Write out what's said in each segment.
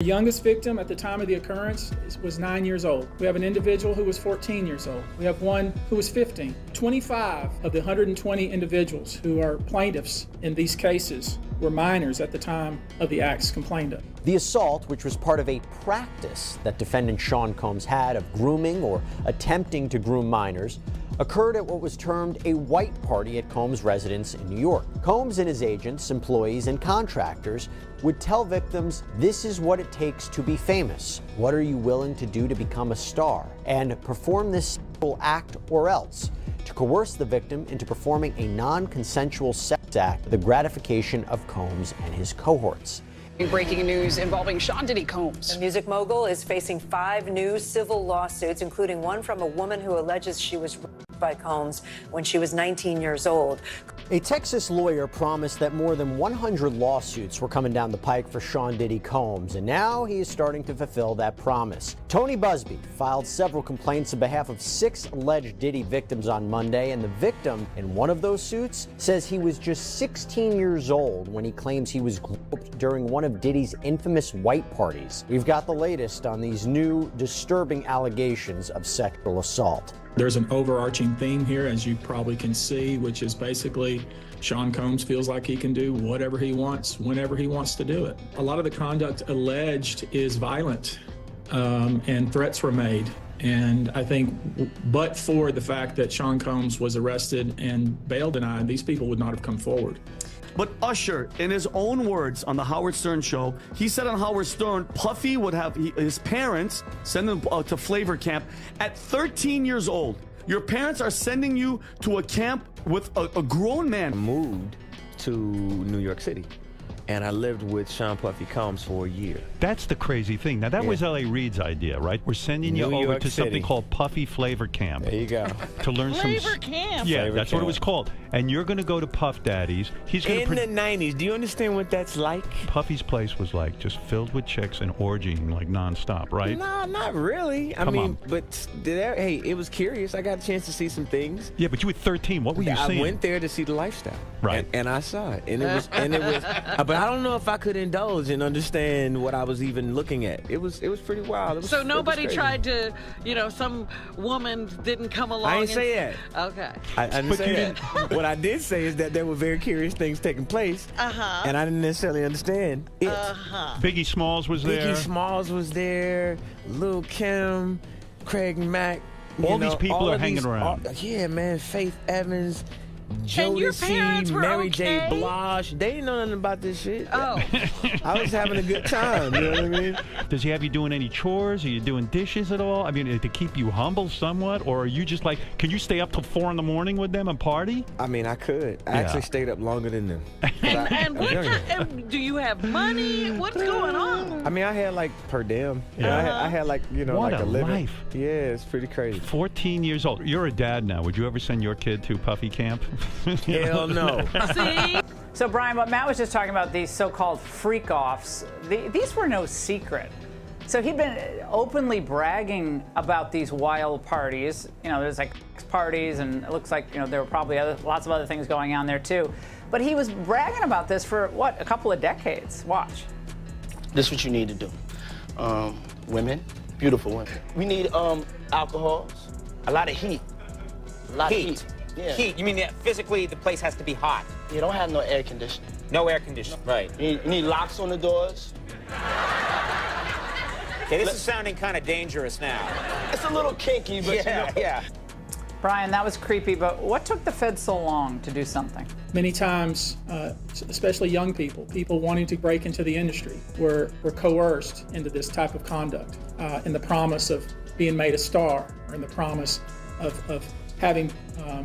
The youngest victim at the time of the occurrence was 9 years old. We have an individual who was 14 years old. We have one who was 15. 25 of the 120 individuals who are plaintiffs in these cases were minors at the time of the acts complained of. The assault, which was part of a practice that defendant Sean Combs had of grooming or attempting to groom minors, occurred at what was termed a white party at Combs' residence in New York. Combs and his agents, employees, and contractors would tell victims, this is what it takes to be famous. What are you willing to do to become a star? And perform this sexual act or else, to coerce the victim into performing a non-consensual sex act, the gratification of Combs and his cohorts. Breaking news involving Sean Diddy Combs. The music mogul is facing 5 new civil lawsuits, including one from a woman who alleges she was raped by Combs when she was 19 years old. A Texas lawyer promised that more than 100 lawsuits were coming down the pike for Sean Diddy Combs, and now he is starting to fulfill that promise. Tony Busby filed several complaints on behalf of 6 alleged Diddy victims on Monday, and the victim in one of those suits says he was just 16 years old when he claims he was groped during one of Diddy's infamous white parties. We've got the latest on these new disturbing allegations of sexual assault. There's an overarching theme here, as you probably can see, which is basically Sean Combs feels like he can do whatever he wants, whenever he wants to do it. A lot of the conduct alleged is violent, and threats were made. And I think, but for the fact that Sean Combs was arrested and bail denied, these people would not have come forward. But Usher, in his own words on the Howard Stern show, he said on Howard Stern, Puffy would have his parents send him to flavor camp at 13 years old. Your parents are sending you to a camp with a grown man. I moved to New York City, and I lived with Sean Puffy Combs for a year. That's the crazy thing. Now, that was L.A. Reid's idea, right? We're sending you New over York to City. something called Puffy Flavor Camp. There you go. To learn Flavor Camp? Yeah, Flavor that's Camp. what it was called. And you're going to go to Puff Daddy's. He's going In the 90s, do you understand what that's like? Puffy's place was like just filled with chicks and orgying like nonstop, right? No, not really. I Come mean, on. but hey, it was curious. I got a chance to see some things. Yeah, but you were 13. What were you seeing? I went there to see the lifestyle, Right. And I saw it, and it was. But I don't know if I could indulge and understand what I was even looking at. It was pretty wild. So nobody tried to, some woman didn't come along. I didn't say that. Okay. I didn't say that. What I did say is that there were very curious things taking place, and I didn't necessarily understand it. Biggie Smalls was there. Biggie Smalls was there. Lil' Kim, Craig Mack. All these people are hanging around. Yeah, man. Faith Evans. And your parents Jodeci, were Mary okay? J. Blige. They didn't know nothing about this shit. Oh. I was having a good time. You know what I mean? Does he have you doing any chores? Are you doing dishes at all? I mean, to keep you humble somewhat? Or are you just like, can you stay up till 4 in the morning with them and party? I mean, I could. I actually stayed up longer than them. And what kind, do you have money? What's going on? I mean, I had like per diem. Yeah. I had like, What like a a living. life. Yeah, it's pretty crazy. 14 years old. You're a dad now. Would you ever send your kid to Puffy Camp? Hell no. See? So, Brian, what Matt was just talking about, these so-called freak-offs, these were no secret. So he'd been openly bragging about these wild parties. There's like parties, and it looks like, there were probably lots of other things going on there, too. But he was bragging about this for, a couple of decades. Watch. This is what you need to do. Women, beautiful women. We need alcohols, a lot of heat. A lot of heat. Yeah. Heat? You mean that physically the place has to be hot? You don't have no air conditioning. No air conditioning. Right. You need locks on the doors. Okay, this is sounding kind of dangerous now. It's a little kinky, but yeah. Brian, that was creepy, but what took the Fed so long to do something? Many times, especially young people wanting to break into the industry, were coerced into this type of conduct in the promise of being made a star, or in the promise of having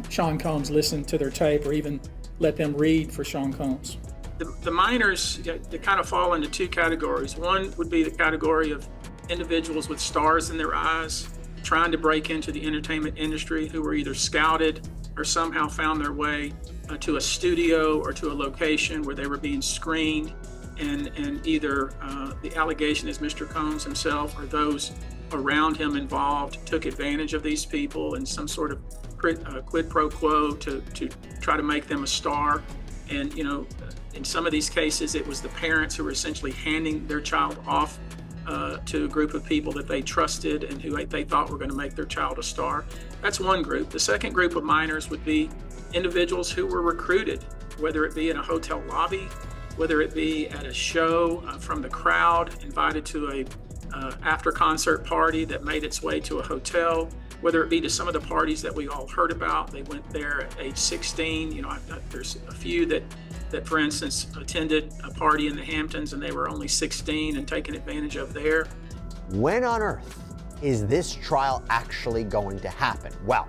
Sean Combs listen to their tape, or even let them read for Sean Combs. The minors, they kind of fall into 2 categories. One would be the category of individuals with stars in their eyes, trying to break into the entertainment industry, who were either scouted or somehow found their way to a studio or to a location where they were being screened, and either the allegation is Mr. Combs himself or those around him involved took advantage of these people in some sort of quid pro quo to try to make them a star. And in some of these cases, it was the parents who were essentially handing their child off to a group of people that they trusted and who they thought were going to make their child a star. That's one group. The second group of minors would be individuals who were recruited, whether it be in a hotel lobby, whether it be at a show from the crowd, invited to a after concert party that made its way to a hotel, whether it be to some of the parties that we all heard about. They went there at age 16. There's a few that, for instance, attended a party in the Hamptons and they were only 16 and taken advantage of there. When on earth is this trial actually going to happen? Well,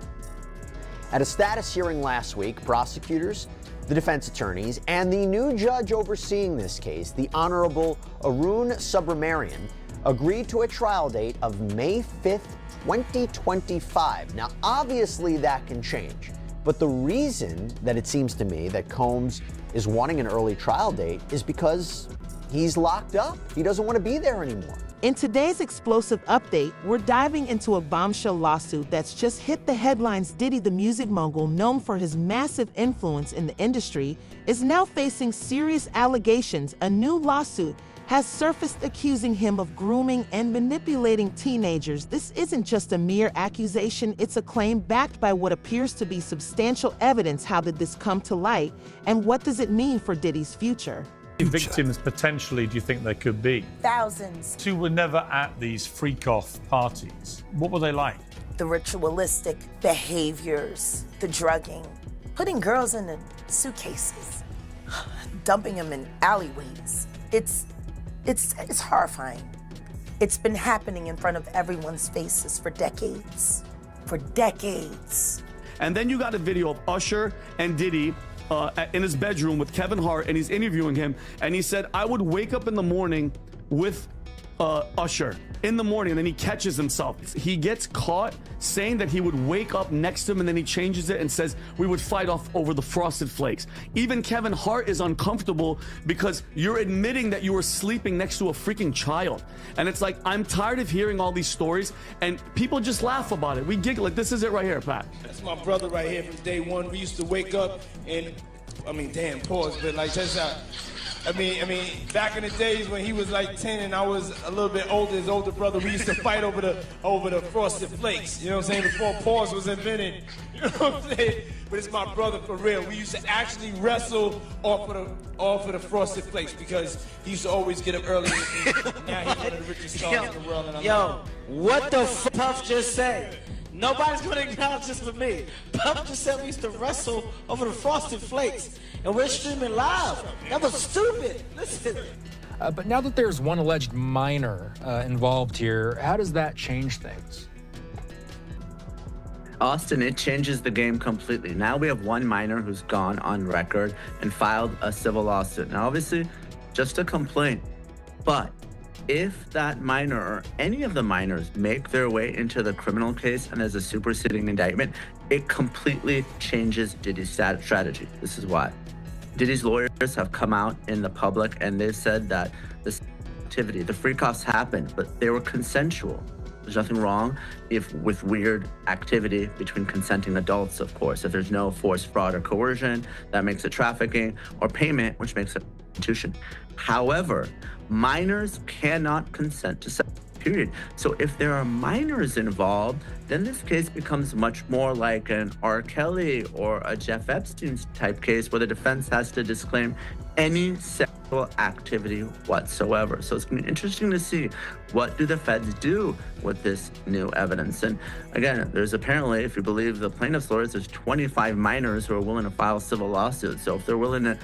at a status hearing last week, prosecutors, the defense attorneys, and the new judge overseeing this case, the Honorable Arun Subramanian, agreed to a trial date of May 5th, 2025. Now, obviously that can change, but the reason that it seems to me that Combs is wanting an early trial date is because he's locked up. He doesn't want to be there anymore. In today's explosive update, we're diving into a bombshell lawsuit that's just hit the headlines. Diddy, the music mogul known for his massive influence in the industry, is now facing serious allegations. A new lawsuit has surfaced accusing him of grooming and manipulating teenagers. This isn't just a mere accusation, it's a claim backed by what appears to be substantial evidence. How did this come to light, and what does it mean for Diddy's future? How many victims potentially do you think there could be? Thousands. Who were never at these freak-off parties. What were they like? The ritualistic behaviors, the drugging, putting girls in the suitcases, dumping them in alleyways. It's horrifying. It's been happening in front of everyone's faces for decades. For decades. And then you got a video of Usher and Diddy in his bedroom with Kevin Hart, and he's interviewing him, and he said, I would wake up in the morning with Usher in the morning, and then he catches himself. He gets caught saying that he would wake up next to him, and then he changes it and says we would fight off over the Frosted Flakes. Even Kevin Hart is uncomfortable because you're admitting that you were sleeping next to a freaking child. And it's like, I'm tired of hearing all these stories, and people just laugh about it. We giggle. Like, this is it right here, Pat. That's my brother right here from day one. We used to wake up and, damn, pause, but like, just back in the days when he was like 10 and I was a little bit older, his older brother, we used to fight over the Frosted Flakes. You know what I'm saying? Before pause was invented. You know what I'm saying? But it's my brother for real. We used to actually wrestle off of the Frosted Flakes because he used to always get up early. Now he's one of the richest stars in the world. And What the f Puff just said? Nobody's gonna acknowledge this but me. Puff just said we used to wrestle over the Frosted Flakes, and we're streaming live. That was stupid. Listen. But now that there's one alleged minor involved here, how does that change things? Austin, it changes the game completely. Now we have one minor who's gone on record and filed a civil lawsuit. Now, obviously, just a complaint, but if that minor or any of the minors make their way into the criminal case and there's a superseding indictment, it completely changes Diddy's strategy. This is why. Diddy's lawyers have come out in the public and they've said that this activity, the freak-offs happened, but they were consensual. There's nothing wrong with weird activity between consenting adults, of course. If there's no force, fraud, or coercion, that makes it trafficking, or payment, which makes it prostitution. However, minors cannot consent to sex, period. So if there are minors involved, then this case becomes much more like an R. Kelly or a Jeff Epstein type case where the defense has to disclaim any sexual activity whatsoever. So it's going to be interesting to see what do the feds do with this new evidence. And again, there's apparently, if you believe the plaintiff's lawyers, there's 25 minors who are willing to file civil lawsuits. So if they're willing to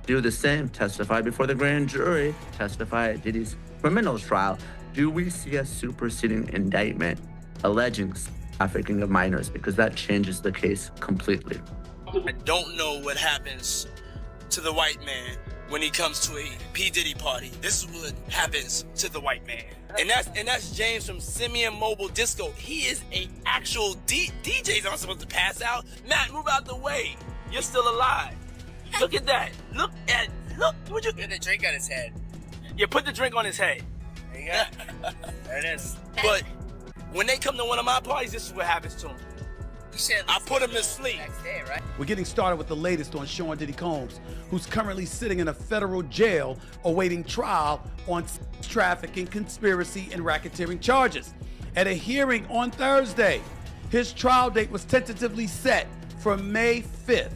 do the same, testify before the grand jury, testify at Diddy's criminal trial, do we see a superseding indictment alleging trafficking of minors? Because that changes the case completely. I don't know what happens to the white man when he comes to a P. Diddy party. This is what happens to the white man. And that's James from Simeon Mobile Disco. He is a actual DJ's not supposed to pass out. Matt, move out the way. You're still alive. Look at that. Look. Would you get the drink on his head? Yeah, put the drink on his head. There you go. There it is. But when they come to one of my parties, this is what happens to them. I put him to sleep. We're getting started with the latest on Sean Diddy Combs, who's currently sitting in a federal jail awaiting trial on sex trafficking, conspiracy, and racketeering charges. At a hearing on Thursday, his trial date was tentatively set for May 5th,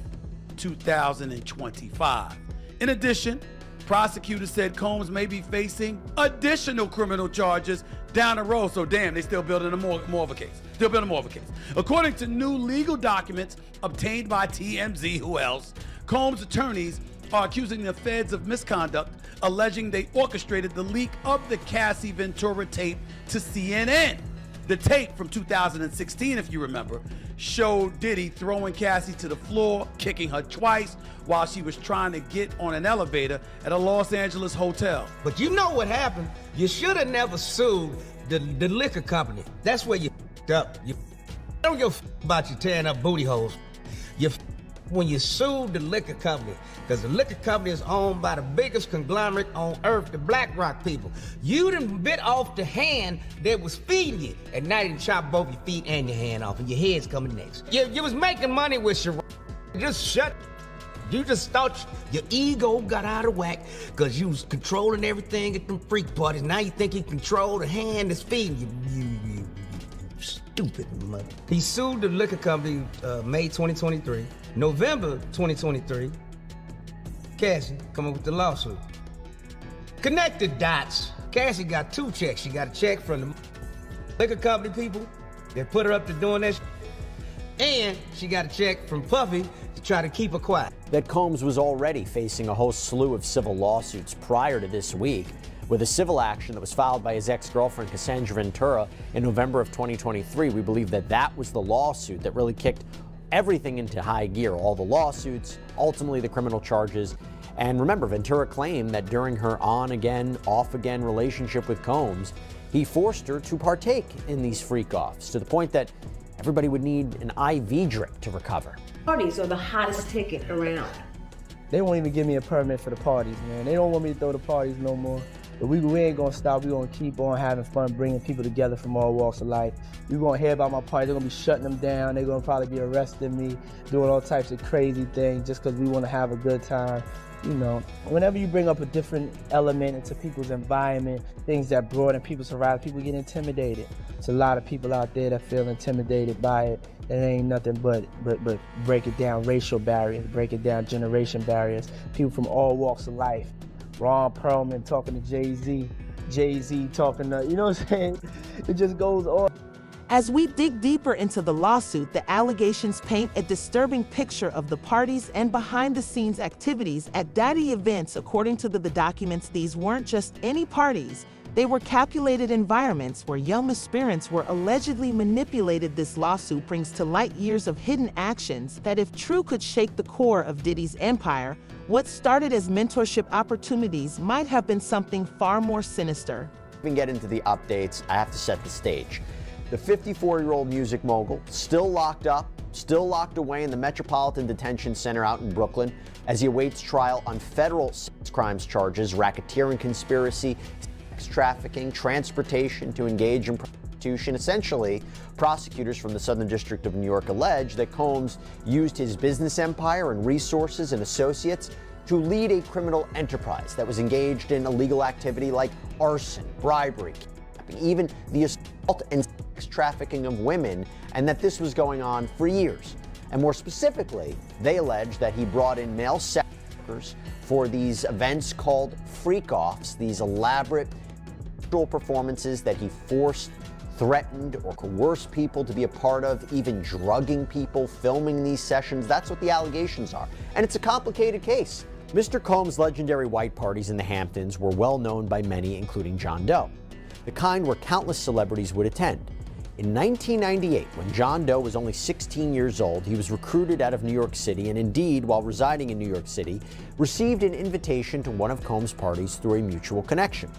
2025. In addition, prosecutors said Combs may be facing additional criminal charges down the road. So damn, they still building more of a case. Still building more of a case. According to new legal documents obtained by TMZ, who else? Combs' attorneys are accusing the feds of misconduct, alleging they orchestrated the leak of the Cassie Ventura tape to CNN. The tape from 2016, if you remember, showed Diddy throwing Cassie to the floor, kicking her twice while she was trying to get on an elevator at a Los Angeles hotel. But you know what happened? You should have never sued the liquor company. That's where you f***ed up. You don't give a f*** about you tearing up booty holes. You f*** when you sued the liquor company, because the liquor company is owned by the biggest conglomerate on earth, the BlackRock people. You done bit off the hand that was feeding you, and now you done chop both your feet and your hand off, and your head's coming next. You was making money with your just shut. You just thought your ego got out of whack because you was controlling everything at them freak parties. Now you think you control the hand that's feeding you. You stupid mother. He sued the liquor company May 2023. November 2023, Cassie come up with the lawsuit. Connect the dots. Cassie got two checks. She got a check from the liquor company people that put her up to doing that and she got a check from Puffy to try to keep her quiet. That Combs was already facing a whole slew of civil lawsuits prior to this week, with a civil action that was filed by his ex-girlfriend Cassandra Ventura in November of 2023. We believe that was the lawsuit that really kicked everything into high gear, all the lawsuits, ultimately the criminal charges. And remember, Ventura claimed that during her on-again, off-again relationship with Combs, he forced her to partake in these freak-offs to the point that everybody would need an IV drip to recover. Parties are the hottest ticket around. They won't even give me a permit for the parties, man. They don't want me to throw the parties no more. But we ain't gonna stop. We gonna keep on having fun, bringing people together from all walks of life. You gonna hear about my party. They're gonna be shutting them down. They're gonna probably be arresting me, doing all types of crazy things just because we want to have a good time. You know, whenever you bring up a different element into people's environment, things that broaden people's horizon, people get intimidated. There's a lot of people out there that feel intimidated by it. It ain't nothing but break it down racial barriers, break it down generation barriers. People from all walks of life. Ron Perlman talking to Jay-Z, Jay-Z talking to, you know what I'm saying? It just goes on. As we dig deeper into the lawsuit, the allegations paint a disturbing picture of the parties and behind-the-scenes activities at Diddy events. According to the documents, these weren't just any parties. They were calculated environments where young aspirants were allegedly manipulated. This lawsuit brings to light years of hidden actions that, if true, could shake the core of Diddy's empire. What started as mentorship opportunities might have been something far more sinister. We can get into the updates. I have to set the stage. The 54-year-old music mogul, still locked up, still locked away in the Metropolitan Detention Center out in Brooklyn as he awaits trial on federal sex crimes charges, racketeering conspiracy, sex trafficking, transportation to engage in prostitution. Essentially, prosecutors from the Southern District of New York allege that Combs used his business empire and resources and associates to lead a criminal enterprise that was engaged in illegal activity like arson, bribery, kidnapping, even the assault and sex trafficking of women, and that this was going on for years. And more specifically, they allege that he brought in male sex workers for these events called freak-offs, these elaborate sexual performances that he forced, threatened, or coerced people to be a part of, even drugging people, filming these sessions. That's what the allegations are. And it's a complicated case. Mr. Combs' legendary white parties in the Hamptons were well known by many, including John Doe, the kind where countless celebrities would attend. In 1998, when John Doe was only 16 years old, he was recruited out of New York City and indeed, while residing in New York City, received an invitation to one of Combs' parties through a mutual connection.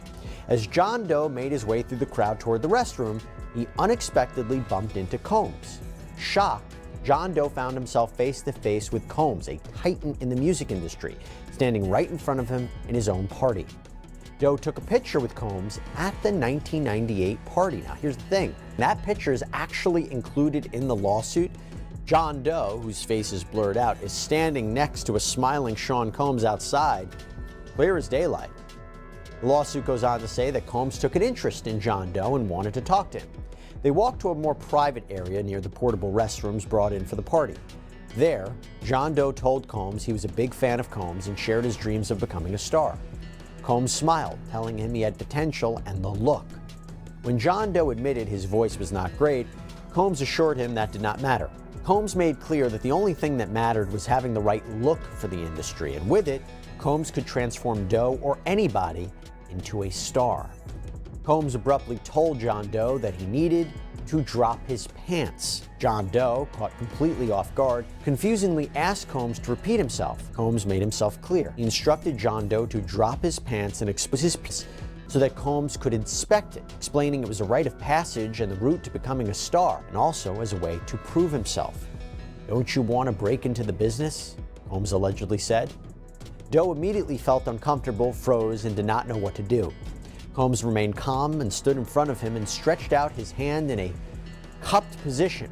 As John Doe made his way through the crowd toward the restroom, he unexpectedly bumped into Combs. Shocked, John Doe found himself face to face with Combs, a titan in the music industry, standing right in front of him in his own party. Doe took a picture with Combs at the 1998 party. Now, here's the thing. That picture is actually included in the lawsuit John Doe, whose face is blurred out, is standing next to a smiling Sean Combs outside, clear as daylight. The lawsuit goes on to say that Combs took an interest in John Doe and wanted to talk to him. They walked to a more private area near the portable restrooms brought in for the party. There, John Doe told Combs he was a big fan of Combs and shared his dreams of becoming a star. Combs smiled, telling him he had potential and the look. When John Doe admitted his voice was not great, Combs assured him that did not matter. Combs made clear that the only thing that mattered was having the right look for the industry, and with it, Combs could transform Doe or anybody into a star. Combs abruptly told John Doe that he needed to drop his pants. John Doe, caught completely off guard, confusingly asked Combs to repeat himself. Combs made himself clear. He instructed John Doe to drop his pants and expose his penis so that Combs could inspect it, explaining it was a rite of passage and the route to becoming a star, and also as a way to prove himself. "Don't you want to break into the business?" Combs allegedly said. Doe immediately felt uncomfortable, froze, and did not know what to do. Combs remained calm and stood in front of him and stretched out his hand in a cupped position.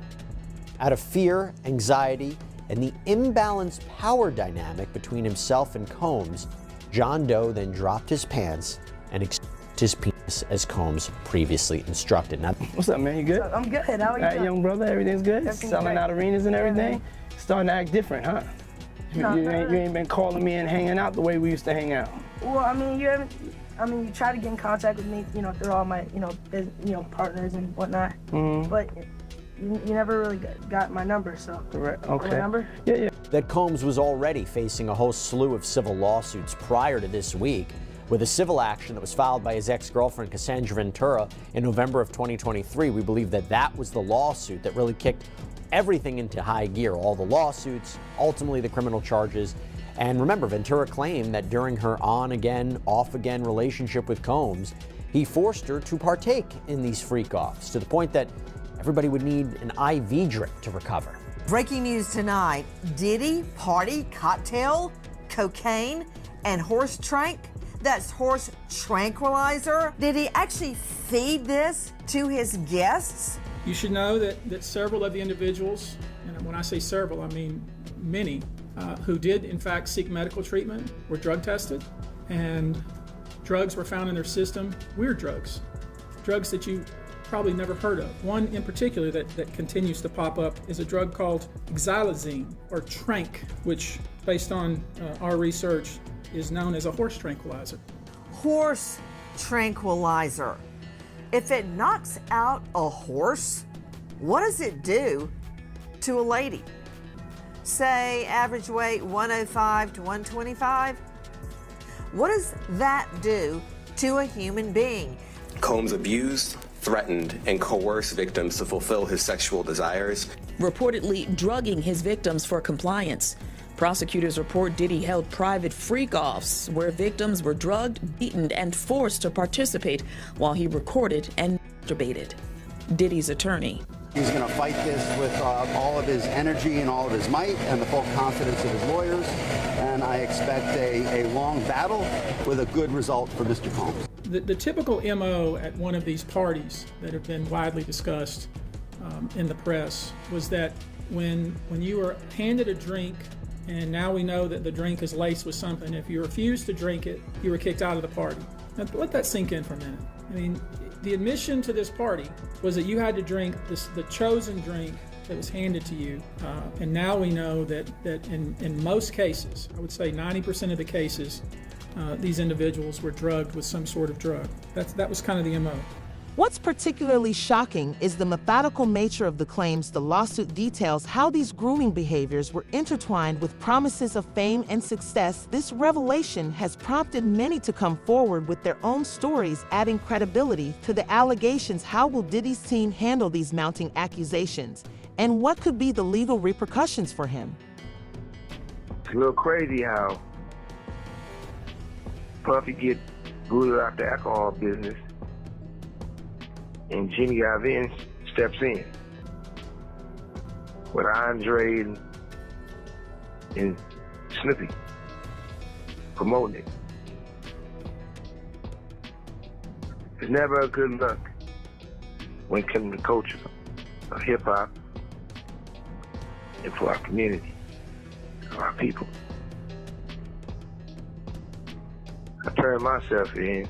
Out of fear, anxiety, and the imbalanced power dynamic between himself and Combs, John Doe then dropped his pants and exposed his penis as Combs previously instructed. Now, what's up, man? You good? I'm good. How are you doing? Young brother, everything's good? Everything's Selling great. out arenas and everything? Yeah, Starting to act different, huh? No, you ain't been calling me and hanging out the way we used to hang out. Well, I mean, you try to get in contact with me, through all my, partners and whatnot. Mm-hmm. But you never really got my number, so. Correct. My Okay. number? Yeah. that Combs was already facing a whole slew of civil lawsuits prior to this week, with a civil action that was filed by his ex-girlfriend Cassandra Ventura in November of 2023. We believe that that was the lawsuit that really kicked everything into high gear, all the lawsuits, ultimately the criminal charges. And remember, Ventura claimed that during her on-again, off-again relationship with Combs, he forced her to partake in these freak-offs to the point that everybody would need an IV drip to recover. Breaking news tonight, Diddy party, cocktail, cocaine, and horse trank. That's horse tranquilizer. Did he actually feed this to his guests? You should know that several of the individuals, and when I say several, I mean many, who did in fact seek medical treatment were drug tested, and drugs were found in their system, weird drugs that you probably never heard of. One in particular that continues to pop up is a drug called xylazine, or trank, which based on our research is known as a horse tranquilizer. Horse tranquilizer. If it knocks out a horse, what does it do to a lady? Say average weight 105 to 125? What does that do to a human being? Combs abused, threatened, and coerced victims to fulfill his sexual desires. Reportedly drugging his victims for compliance. Prosecutors report Diddy held private freak-offs where victims were drugged, beaten, and forced to participate while he recorded and masturbated. Diddy's attorney. He's going to fight this with all of his energy and all of his might and the full confidence of his lawyers, and I expect a long battle with a good result for Mr. Combs. The typical MO at one of these parties that have been widely discussed in the press was that when you were handed a drink, and now we know that the drink is laced with something, if you refused to drink it, you were kicked out of the party. Now let that sink in for a minute. I mean, the admission to this party was that you had to drink the chosen drink that was handed to you, and now we know that in most cases, I would say 90% of the cases, these individuals were drugged with some sort of drug. That was kind of the MO. What's particularly shocking is the methodical nature of the claims. The lawsuit details how these grooming behaviors were intertwined with promises of fame and success. This revelation has prompted many to come forward with their own stories, adding credibility to the allegations. How will Diddy's team handle these mounting accusations? And what could be the legal repercussions for him? It's a little crazy how Puffy get booted out the alcohol business and Jimmy Iovine steps in with Andre and Snoopy promoting it. It's never a good look when it comes to culture of hip-hop and for our community, our people. I turn myself in.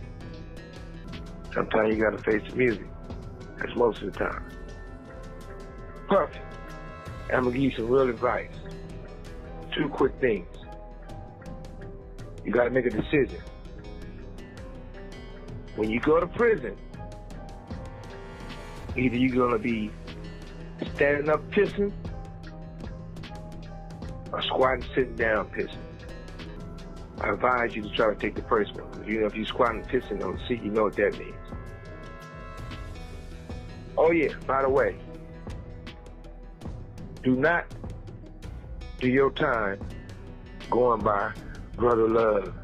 Sometimes you gotta face the music. That's most of the time. Perfect. I'm gonna give you some real advice. 2 quick things. You gotta make a decision. When you go to prison, either you're gonna be standing up pissing or squatting, sitting down pissing. I advise you to try to take the first one. Because you know, if you're squatting, pissing on the seat, you know what that means. Oh yeah, by the way, do not do your time going by Brother Love.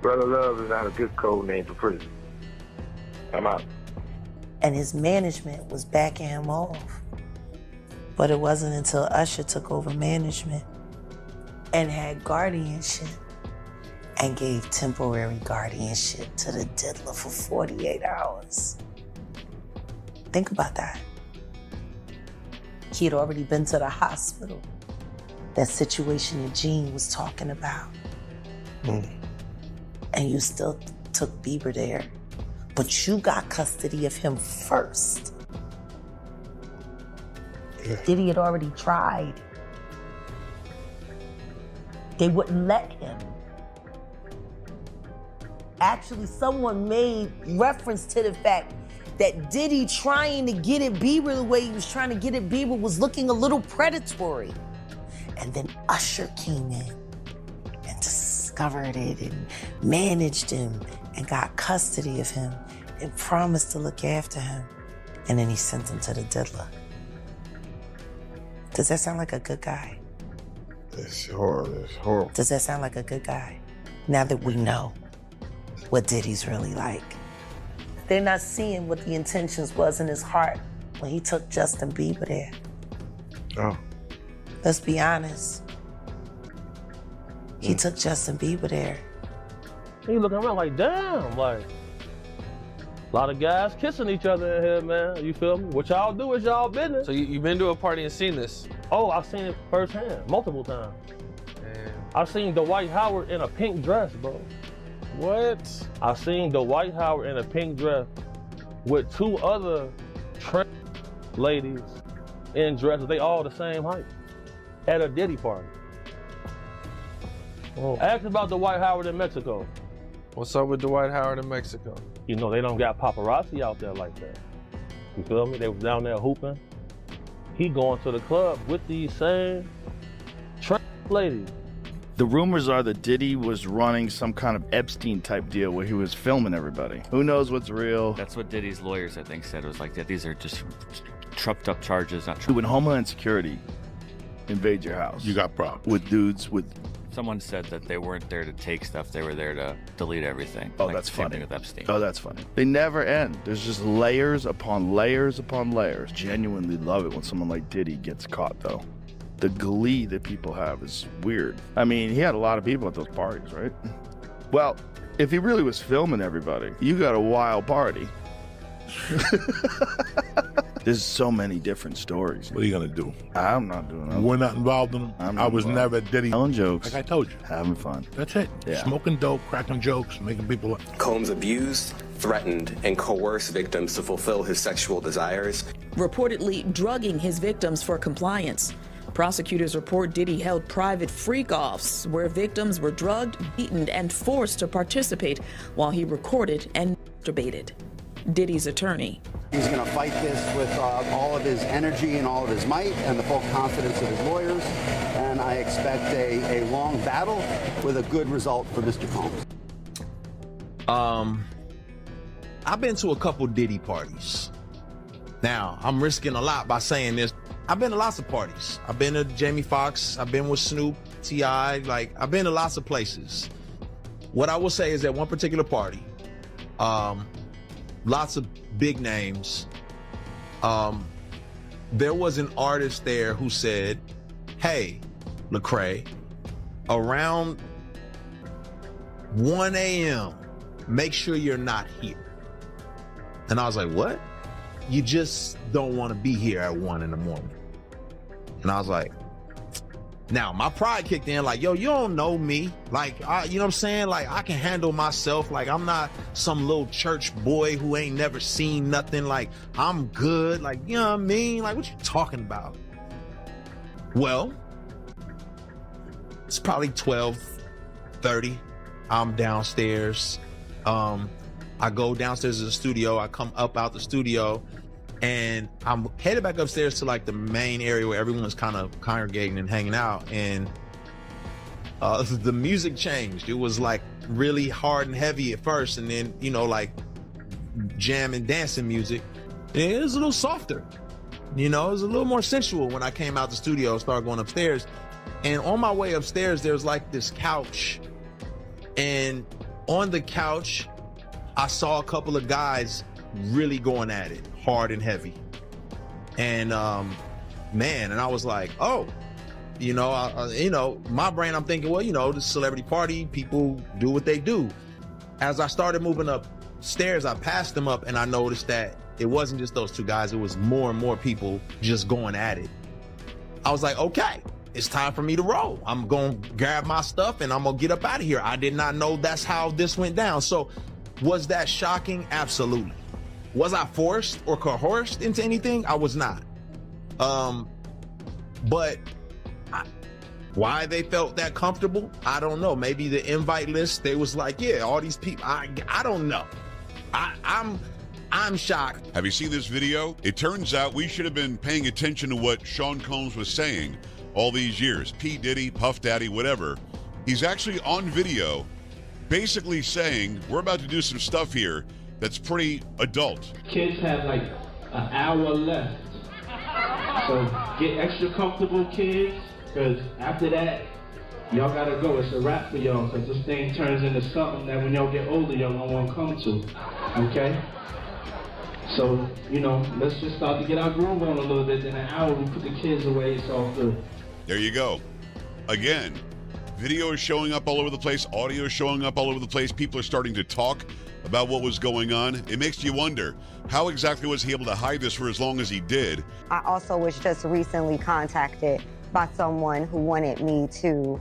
Brother Love is not a good code name for prison. I'm out. And his management was backing him off. But it wasn't until Usher took over management and had guardianship and gave temporary guardianship to the diddler for 48 hours. Think about that. He had already been to the hospital. That situation that Gene was talking about. And you still took Bieber there. But you got custody of him first. Diddy had already tried. They wouldn't let him. Actually, someone made reference to the fact that Diddy trying to get at Bieber the way he was trying to get at Bieber was looking a little predatory. And then Usher came in and discovered it and managed him and got custody of him and promised to look after him. And then he sent him to the diddler. Does that sound like a good guy? It's horrible. It's horrible. Does that sound like a good guy? Now that we know what Diddy's really like. They're not seeing what the intentions was in his heart when he took Justin Bieber there. Oh. Let's be honest. He took Justin Bieber there. He looking around like, damn, like, a lot of guys kissing each other in here, man. You feel me? What y'all do is y'all business. So you've been to a party and seen this? Oh, I've seen it firsthand, multiple times. Damn. I've seen Dwight Howard in a pink dress, bro. What? I've seen Dwight Howard in a pink dress with 2 other ladies in dresses. They all the same height at a Diddy party. Oh. Ask about Dwight Howard in Mexico. What's up with Dwight Howard in Mexico? You know, they don't got paparazzi out there like that. You feel me? They was down there hooping. He going to the club with these same ladies. The rumors are that Diddy was running some kind of Epstein-type deal where he was filming everybody. Who knows what's real? That's what Diddy's lawyers, I think, said. It was like that. These are just trucked up charges, not true. When Homeland Security invade your house, you got problems with dudes with. Someone said that they weren't there to take stuff; they were there to delete everything. Oh, like that's the same funny. thing with Epstein. Oh, that's funny. They never end. There's just layers upon layers upon layers. Genuinely love it when someone like Diddy gets caught, though. The glee that people have is weird. I mean, he had a lot of people at those parties, right? Well, if he really was filming everybody, you got a wild party. There's so many different stories. What are you gonna do? I'm not doing that. We're not involved in them. I was never Diddy. Telling jokes. Like I told you. Having fun. That's it. Yeah. Smoking dope, cracking jokes, making people. Combs abused, threatened, and coerced victims to fulfill his sexual desires. Reportedly drugging his victims for compliance. Prosecutors report Diddy held private freak-offs where victims were drugged, beaten, and forced to participate while he recorded and masturbated. Diddy's attorney. He's going to fight this with all of his energy and all of his might and the full confidence of his lawyers. And I expect a long battle with a good result for Mr. Combs. I've been to a couple Diddy parties. Now, I'm risking a lot by saying this. I've been to lots of parties. I've been to Jamie Foxx. I've been with Snoop, T.I. Like, I've been to lots of places. What I will say is that one particular party, lots of big names. There was an artist there who said, hey, Lecrae, around 1 a.m., make sure you're not here. And I was like, what? You just don't want to be here at 1 in the morning. And I was like, Now, my pride kicked in like, yo, you don't know me. Like, you know what I'm saying? Like, I can handle myself. Like, I'm not some little church boy who ain't never seen nothing. Like, I'm good. Like, you know what I mean? Like, what you talking about? Well, it's probably 12:30. I'm downstairs. I go downstairs to the studio. I come up out the studio, and I'm headed back upstairs to like the main area where everyone's kind of congregating and hanging out. And the music changed. It was like really hard and heavy at first, and then, you know, like jam and dancing music. And it was a little softer. You know, it was a little more sensual when I came out the studio and started going upstairs. And on my way upstairs, there's like this couch. And on the couch, I saw a couple of guys really going at it, hard and heavy. And man, and I was like, oh, you know, my brain, I'm thinking, well, you know, the celebrity party, people do what they do. As I started moving upstairs, I passed them up, and I noticed that it wasn't just those two guys. It was more and more people just going at it. I was like, okay, it's time for me to roll. I'm going to grab my stuff and I'm going to get up out of here. I did not know that's how this went down. So was that shocking? Absolutely. Was I forced or coerced into anything? I was not. But why they felt that comfortable, I don't know. Maybe the invite list, they was like, yeah, all these people, I don't know. I'm shocked. Have you seen this video? It turns out we should have been paying attention to what Sean Combs was saying all these years. P. Diddy, Puff Daddy, whatever. He's actually on video basically saying, we're about to do some stuff here that's pretty adult. Kids have like an hour left. So get extra comfortable, kids, because after that, y'all gotta go. It's a wrap for y'all, because this thing turns into something that when y'all get older, y'all don't want to come to, okay? So, you know, let's just start to get our groove on a little bit. In an hour, we put the kids away, it's all good. There you go. Again, video is showing up all over the place. Audio is showing up all over the place. People are starting to talk about what was going on. It makes you wonder, how exactly was he able to hide this for as long as he did? I also was just recently contacted by someone who wanted me to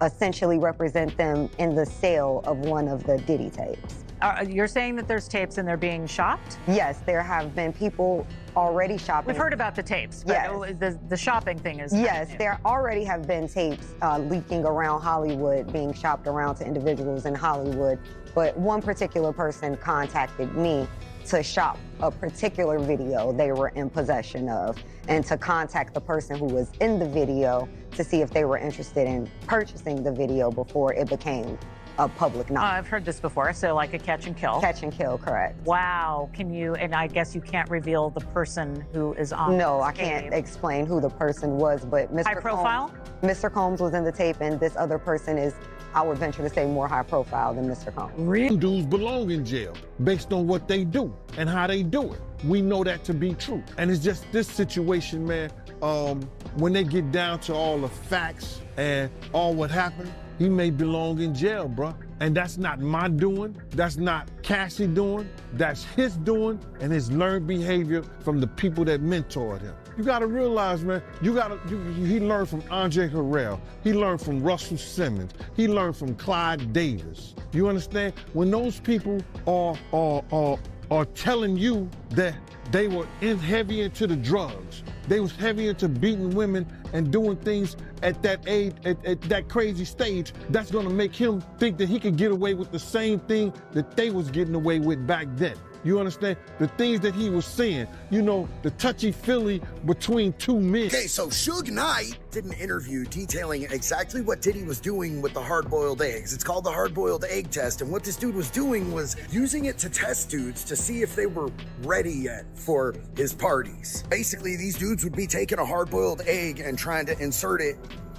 essentially represent them in the sale of one of the Diddy tapes. You're saying that there's tapes and they're being shopped? Yes, there have been people already shopping. We've heard about the tapes, but yes. The shopping thing is yes, there already have been tapes leaking around Hollywood, being shopped around to individuals in Hollywood. But one particular person contacted me to shop a particular video they were in possession of, and to contact the person who was in the video to see if they were interested in purchasing the video before it became a public knowledge. I've heard this before, so like a catch and kill. Catch and kill, correct. Wow, can you, and I guess you can't reveal the person who is on No, I tape. can't explain who the person was, but Mr. High profile? Mr. Combs was in the tape, and this other person is, I would venture to say, more high profile than Mr. Combs. Real dudes belong in jail based on what they do and how they do it. We know that to be true. And it's just this situation, man, when they get down to all the facts and all what happened, he may belong in jail, bruh. And that's not my doing. That's not Cassie doing. That's his doing and his learned behavior from the people that mentored him. You gotta realize, man, he learned from Andre Harrell. He learned from Russell Simmons. He learned from Clyde Davis. You understand? When those people are telling you that they were heavy into the drugs, they was heavy into beating women and doing things at that age, at that crazy stage, that's gonna make him think that he could get away with the same thing that they was getting away with back then. You understand? The things that he was saying, you know, the touchy-feely between two men. Okay, so Suge Knight did an interview detailing exactly what Diddy was doing with the hard-boiled eggs. It's called the hard-boiled egg test, and what this dude was doing was using it to test dudes to see if they were ready yet for his parties. Basically, these dudes would be taking a hard-boiled egg and trying to insert it,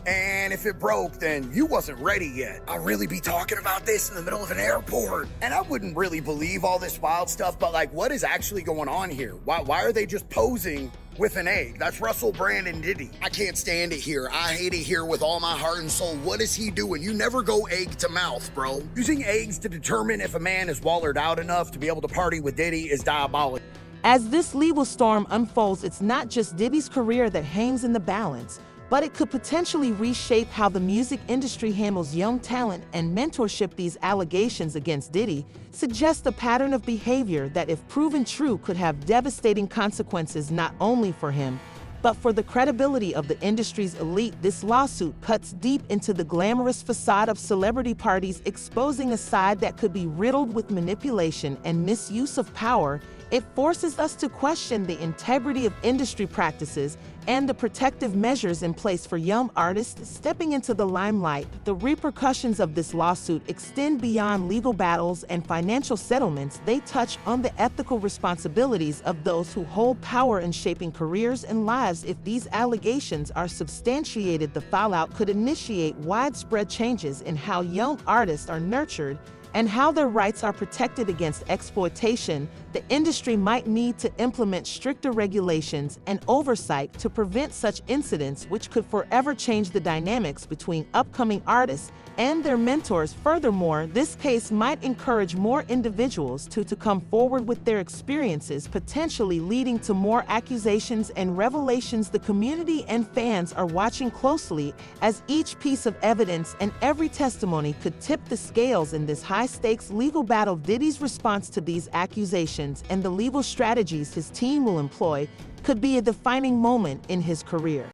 and if it broke, then you wasn't ready yet. I'll really be talking about this in the middle of an airport. And I wouldn't really believe all this wild stuff, but like, what is actually going on here? Why are they just posing with an egg? That's Russell Brand and Diddy. I can't stand it here. I hate it here with all my heart and soul. What is he doing? You never go egg to mouth, bro. Using eggs to determine if a man is wallered out enough to be able to party with Diddy is diabolical. As this legal storm unfolds, it's not just Diddy's career that hangs in the balance. but it could potentially reshape how the music industry handles young talent and mentorship. These allegations against Diddy suggest a pattern of behavior that, if proven true, could have devastating consequences not only for him, but for the credibility of the industry's elite. This lawsuit cuts deep into the glamorous facade of celebrity parties, exposing a side that could be riddled with manipulation and misuse of power. It forces us to question the integrity of industry practices and the protective measures in place for young artists stepping into the limelight. The repercussions of this lawsuit extend beyond legal battles and financial settlements. They touch on the ethical responsibilities of those who hold power in shaping careers and lives. If these allegations are substantiated, the fallout could initiate widespread changes in how young artists are nurtured and how their rights are protected against exploitation. The industry might need to implement stricter regulations and oversight to prevent such incidents, which could forever change the dynamics between upcoming artists and their mentors. Furthermore, this case might encourage more individuals to come forward with their experiences, potentially leading to more accusations and revelations. The community and fans are watching closely, as each piece of evidence and every testimony could tip the scales in this high-stakes legal battle. Diddy's response to these accusations and the legal strategies his team will employ could be a defining moment in his career.